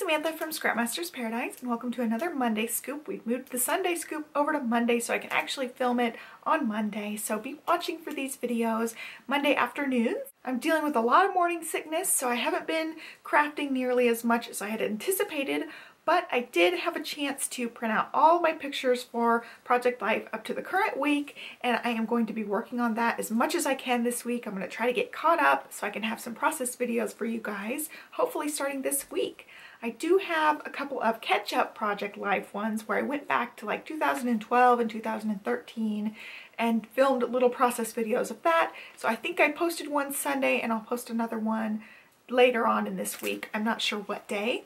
Samantha from Scrapmaster's Paradise, and welcome to another Monday Scoop. We've moved the Sunday Scoop over to Monday so I can actually film it on Monday, so be watching for these videos Monday afternoons. I'm dealing with a lot of morning sickness, so I haven't been crafting nearly as much as I had anticipated, but I did have a chance to print out all my pictures for Project Life up to the current week, and I am going to be working on that as much as I can this week. I'm going to try to get caught up so I can have some process videos for you guys, hopefully starting this week. I do have a couple of catch-up Project Life ones where I went back to like 2012 and 2013 and filmed little process videos of that. So I think I posted one Sunday and I'll post another one later on in this week. I'm not sure what day.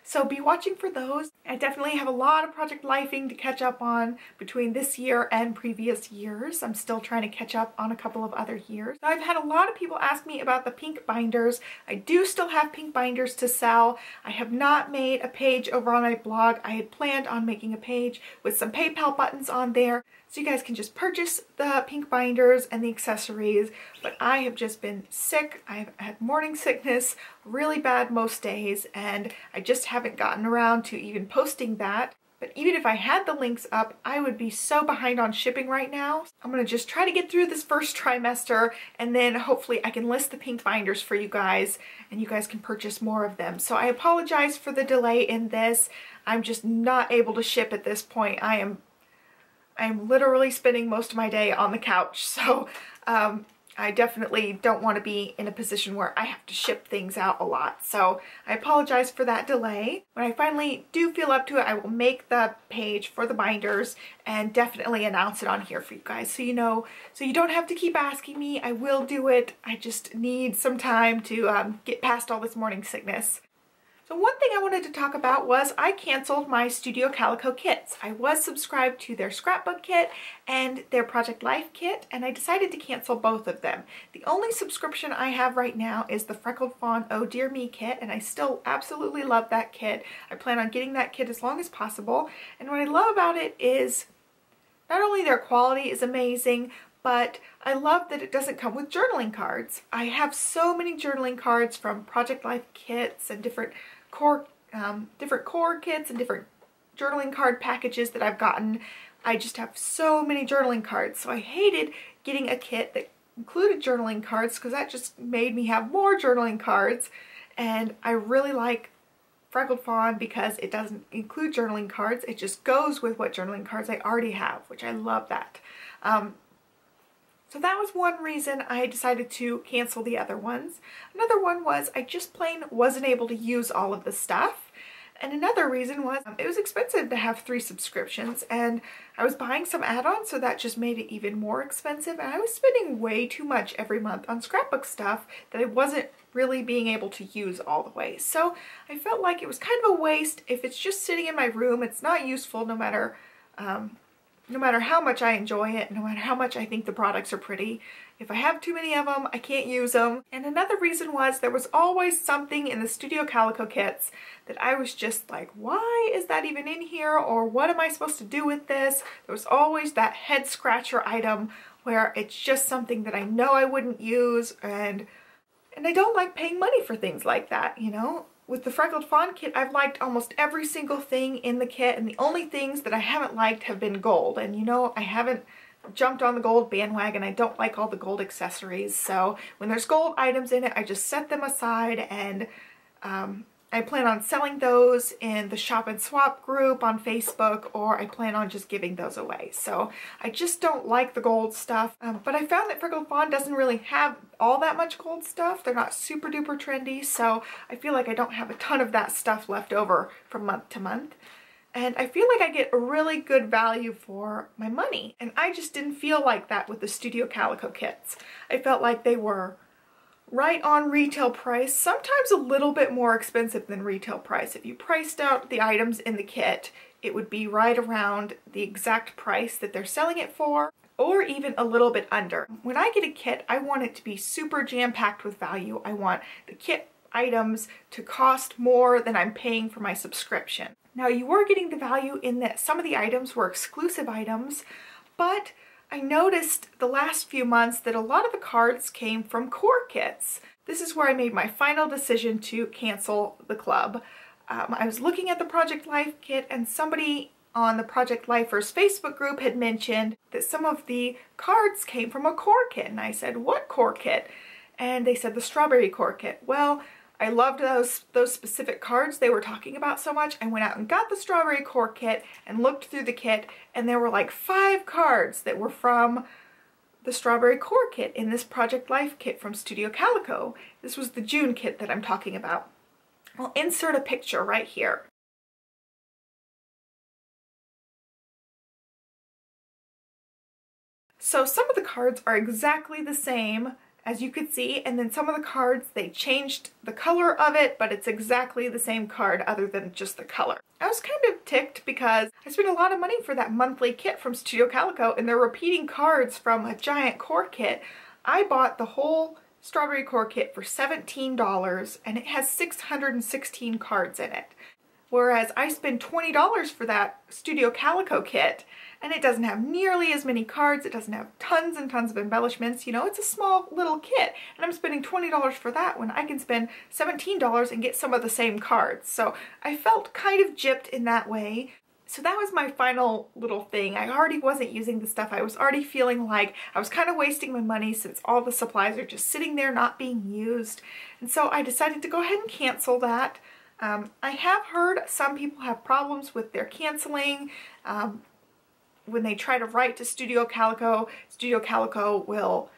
So be watching for those. I definitely have a lot of Project Lifing to catch up on between this year and previous years. I'm still trying to catch up on a couple of other years. Now, I've had a lot of people ask me about the pink binders. I do still have pink binders to sell. I have not made a page over on my blog. I had planned on making a page with some PayPal buttons on there so you guys can just purchase the pink binders and the accessories, but I have just been sick. I've had morning sickness really bad most days, and I just haven't gotten around to even posting that. But even if I had the links up, I would be so behind on shipping right now. I'm gonna just try to get through this first trimester, and then hopefully I can list the pink binders for you guys, and you guys can purchase more of them. So I apologize for the delay in this. I'm just not able to ship at this point. I'm literally spending most of my day on the couch, so I definitely don't want to be in a position where I have to ship things out a lot. So I apologize for that delay. When I finally do feel up to it, I will make the page for the binders and definitely announce it on here for you guys so you know, so you don't have to keep asking me. I will do it. I just need some time to get past all this morning sickness. So one thing I wanted to talk about was I canceled my Studio Calico kits. I was subscribed to their scrapbook kit and their Project Life kit, and I decided to cancel both of them. The only subscription I have right now is the Freckled Fawn Oh Dear Me kit, and I still absolutely love that kit. I plan on getting that kit as long as possible, and what I love about it is not only their quality is amazing, but I love that it doesn't come with journaling cards. I have so many journaling cards from Project Life kits and different core kits and different journaling card packages that I've gotten. I just have so many journaling cards, so I hated getting a kit that included journaling cards because that just made me have more journaling cards. And I really like Freckled Fawn because it doesn't include journaling cards. It just goes with what journaling cards I already have, which I love that. So that was one reason I decided to cancel the other ones. Another one was I just plain wasn't able to use all of the stuff. And another reason was it was expensive to have 3 subscriptions, and I was buying some add-ons, so that just made it even more expensive. And I was spending way too much every month on scrapbook stuff that I wasn't really being able to use all the way. So I felt like it was kind of a waste. If it's just sitting in my room, it's not useful no matter how much I enjoy it, no matter how much I think the products are pretty. If I have too many of them, I can't use them. And another reason was there was always something in the Studio Calico kits that I was just like, why is that even in here? Or what am I supposed to do with this? There was always that head scratcher item where it's just something that I know I wouldn't use, and I don't like paying money for things like that, you know? With the Freckled Fawn kit, I've liked almost every single thing in the kit, and the only things that I haven't liked have been gold. And you know, I haven't jumped on the gold bandwagon. I don't like all the gold accessories. So when there's gold items in it, I just set them aside, and I plan on selling those in the Shop and Swap group on Facebook, or I plan on just giving those away. So I just don't like the gold stuff. But I found that Freckled Fawn doesn't really have all that much gold stuff. They're not super duper trendy, so I feel like I don't have a ton of that stuff left over from month to month. And I feel like I get a really good value for my money. And I just didn't feel like that with the Studio Calico kits. I felt like they were right on retail price, sometimes a little bit more expensive than retail price. If you priced out the items in the kit, it would be right around the exact price that they're selling it for, or even a little bit under. When I get a kit, I want it to be super jam-packed with value. I want the kit items to cost more than I'm paying for my subscription. Now, you were getting the value in that some of the items were exclusive items, but I noticed the last few months that a lot of the cards came from core kits. This is where I made my final decision to cancel the club. I was looking at the Project Life kit, and somebody on the Project Lifers Facebook group had mentioned that some of the cards came from a core kit, and I said, what core kit? And they said the strawberry core kit. Well, I loved those specific cards they were talking about so much. I went out and got the strawberry core kit and looked through the kit, and there were like 5 cards that were from the strawberry core kit in this Project Life kit from Studio Calico. This was the June kit that I'm talking about. I'll insert a picture right here. So some of the cards are exactly the same, as you could see, and then some of the cards, they changed the color of it, but it's exactly the same card other than just the color. I was kind of ticked because I spent a lot of money for that monthly kit from Studio Calico, and they're repeating cards from a giant core kit. I bought the whole strawberry core kit for $17, and it has 616 cards in it. Whereas I spent $20 for that Studio Calico kit, and it doesn't have nearly as many cards, it doesn't have tons and tons of embellishments, you know, it's a small little kit, and I'm spending $20 for that when I can spend $17 and get some of the same cards. So I felt kind of gypped in that way. So that was my final little thing. I already wasn't using the stuff. I was already feeling like I was kind of wasting my money since all the supplies are just sitting there not being used. And so I decided to go ahead and cancel that. I have heard some people have problems with their canceling. When they try to write to Studio Calico will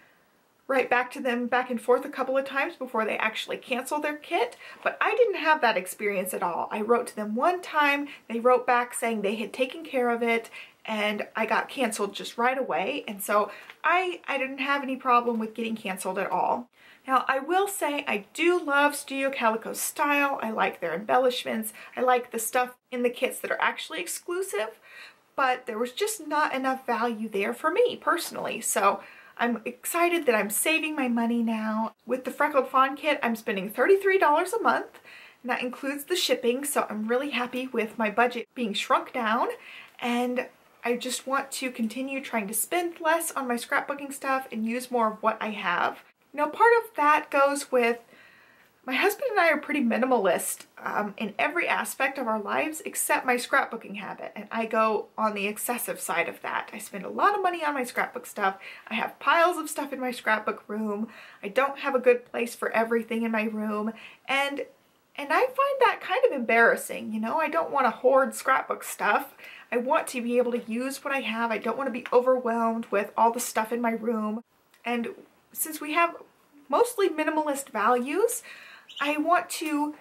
write back to them back and forth a couple of times before they actually cancel their kit. But I didn't have that experience at all. I wrote to them one time, they wrote back saying they had taken care of it, and I got canceled just right away. And so I didn't have any problem with getting canceled at all. Now, I will say I do love Studio Calico's style. I like their embellishments. I like the stuff in the kits that are actually exclusive, but there was just not enough value there for me personally. So I'm excited that I'm saving my money now. With the Freckled Fawn kit, I'm spending $33 a month, and that includes the shipping. So I'm really happy with my budget being shrunk down, and I just want to continue trying to spend less on my scrapbooking stuff and use more of what I have. You know, part of that goes with my husband and I are pretty minimalist in every aspect of our lives except my scrapbooking habit, and I go on the excessive side of that. I spend a lot of money on my scrapbook stuff. I have piles of stuff in my scrapbook room. I don't have a good place for everything in my room, and I find that kind of embarrassing. You know, I don't want to hoard scrapbook stuff. I want to be able to use what I have. I don't want to be overwhelmed with all the stuff in my room. And since we have mostly minimalist values, I want to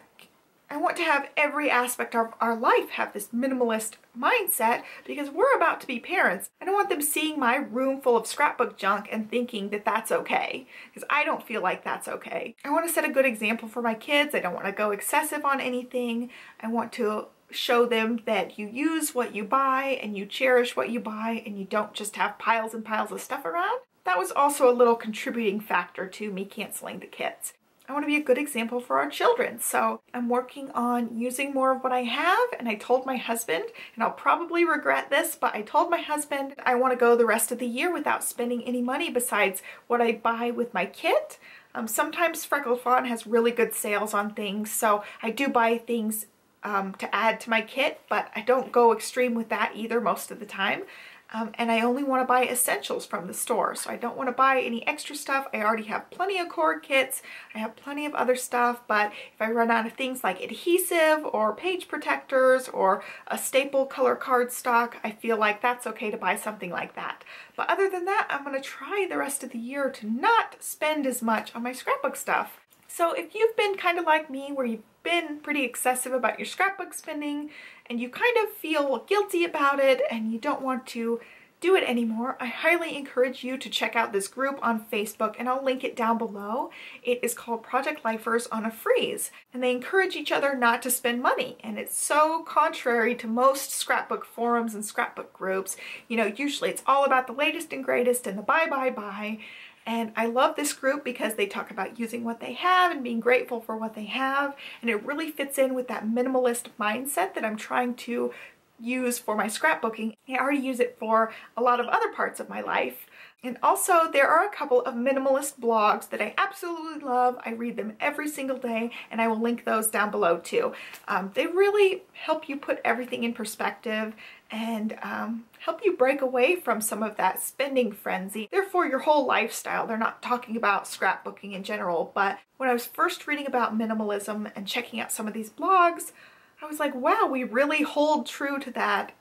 have every aspect of our life have this minimalist mindset, because we're about to be parents. I don't want them seeing my room full of scrapbook junk and thinking that that's okay, because I don't feel like that's okay. I want to set a good example for my kids. I don't want to go excessive on anything. I want to show them that you use what you buy and you cherish what you buy, and you don't just have piles and piles of stuff around. That was also a little contributing factor to me canceling the kits. I want to be a good example for our children, so I'm working on using more of what I have, and I told my husband, and I'll probably regret this, but I told my husband I want to go the rest of the year without spending any money besides what I buy with my kit. Sometimes Freckled Fawn has really good sales on things, so I do buy things to add to my kit, but I don't go extreme with that either most of the time. And I only want to buy essentials from the store, so I don't want to buy any extra stuff. I already have plenty of core kits, I have plenty of other stuff, but if I run out of things like adhesive or page protectors or a staple color cardstock, I feel like that's okay to buy something like that. But other than that, I'm going to try the rest of the year to not spend as much on my scrapbook stuff. So if you've been kind of like me, where you've been pretty excessive about your scrapbook spending and you kind of feel guilty about it and you don't want to do it anymore, I highly encourage you to check out this group on Facebook, and I'll link it down below. It is called Project Lifers on a Freeze, and they encourage each other not to spend money, and it's so contrary to most scrapbook forums and scrapbook groups. You know, usually it's all about the latest and greatest and the buy, buy, buy. And I love this group because they talk about using what they have and being grateful for what they have. And it really fits in with that minimalist mindset that I'm trying to use for my scrapbooking. I already use it for a lot of other parts of my life. And also there are a couple of minimalist blogs that I absolutely love. I read them every single day, and I will link those down below too. They really help you put everything in perspective and help you break away from some of that spending frenzy. They're for your whole lifestyle. They're not talking about scrapbooking in general, but when I was first reading about minimalism and checking out some of these blogs, I was like, wow, we really hold true to that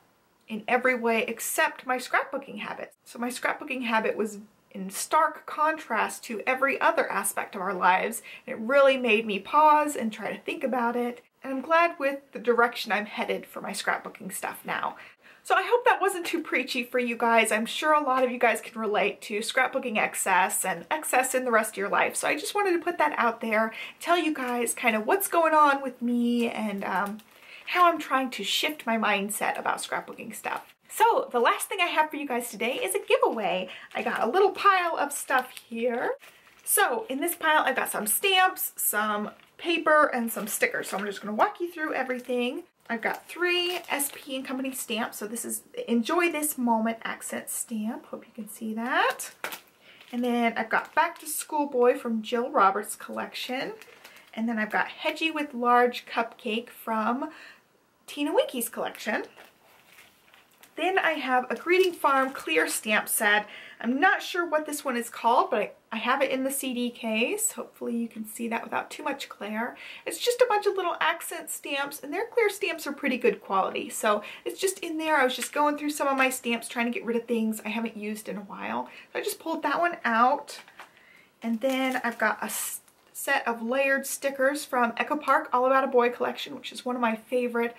in every way except my scrapbooking habit. So my scrapbooking habit was in stark contrast to every other aspect of our lives. It really made me pause and try to think about it. And I'm glad with the direction I'm headed for my scrapbooking stuff now. So I hope that wasn't too preachy for you guys. I'm sure a lot of you guys can relate to scrapbooking excess and excess in the rest of your life. So I just wanted to put that out there, tell you guys kind of what's going on with me and how I'm trying to shift my mindset about scrapbooking stuff. So the last thing I have for you guys today is a giveaway. I got a little pile of stuff here. So in this pile, I've got some stamps, some paper, and some stickers. So I'm just gonna walk you through everything. I've got 3 SP & Company stamps. So this is the Enjoy This Moment accent stamp. Hope you can see that. And then I've got Back to School Boy from Jill Roberts' collection. And then I've got Hedgie with Large Cupcake from Tina Winky's collection. Then I have a Greeting Farm clear stamp set. I'm not sure what this one is called, but I have it in the CD case. Hopefully you can see that without too much glare. It's just a bunch of little accent stamps, and their clear stamps are pretty good quality. So it's just in there. I was just going through some of my stamps trying to get rid of things I haven't used in a while. So I just pulled that one out. And then I've got a set of layered stickers from Echo Park All About a Boy collection, which is one of my favorite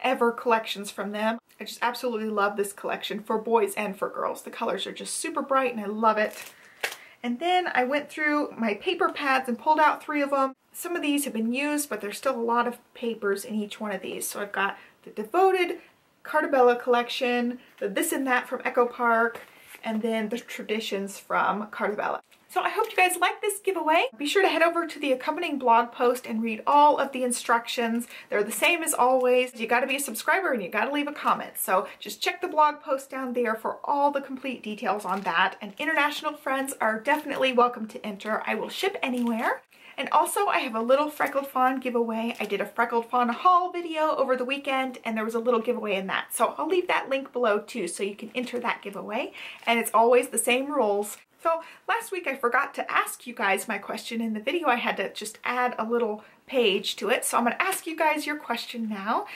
ever collections from them. I just absolutely love this collection for boys and for girls. The colors are just super bright and I love it. And then I went through my paper pads and pulled out 3 of them. Some of these have been used, but there's still a lot of papers in each one of these. So I've got the Devoted Cartabella collection, the This and That from Echo Park, and then the Traditions from Cartabella. So I hope you guys like this giveaway. Be sure to head over to the accompanying blog post and read all of the instructions. They're the same as always. You gotta be a subscriber and you gotta leave a comment. So just check the blog post down there for all the complete details on that. And international friends are definitely welcome to enter. I will ship anywhere. And also I have a little Freckled Fawn giveaway. I did a Freckled Fawn haul video over the weekend and there was a little giveaway in that. So I'll leave that link below too so you can enter that giveaway. And it's always the same rules. So last week I forgot to ask you guys my question in the video. I had to just add a little page to it. So I'm going to ask you guys your question now.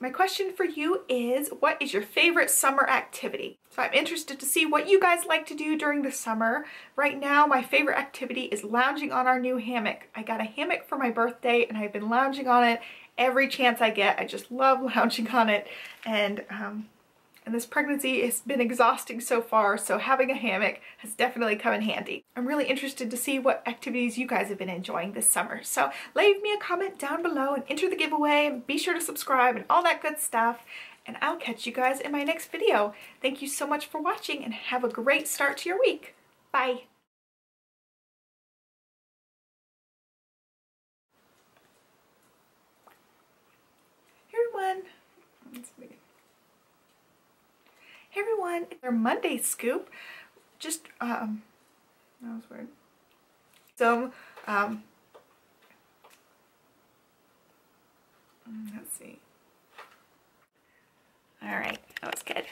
My question for you is, what is your favorite summer activity? So I'm interested to see what you guys like to do during the summer. Right now, my favorite activity is lounging on our new hammock. I got a hammock for my birthday and I've been lounging on it every chance I get. I just love lounging on it. And this pregnancy has been exhausting so far, so having a hammock has definitely come in handy. I'm really interested to see what activities you guys have been enjoying this summer. So leave me a comment down below and enter the giveaway, and be sure to subscribe and all that good stuff. And I'll catch you guys in my next video. Thank you so much for watching and have a great start to your week. Bye. Hey everyone. Hey everyone, it's our Monday scoop. Just, that was weird. So, let's see. All right, that was good.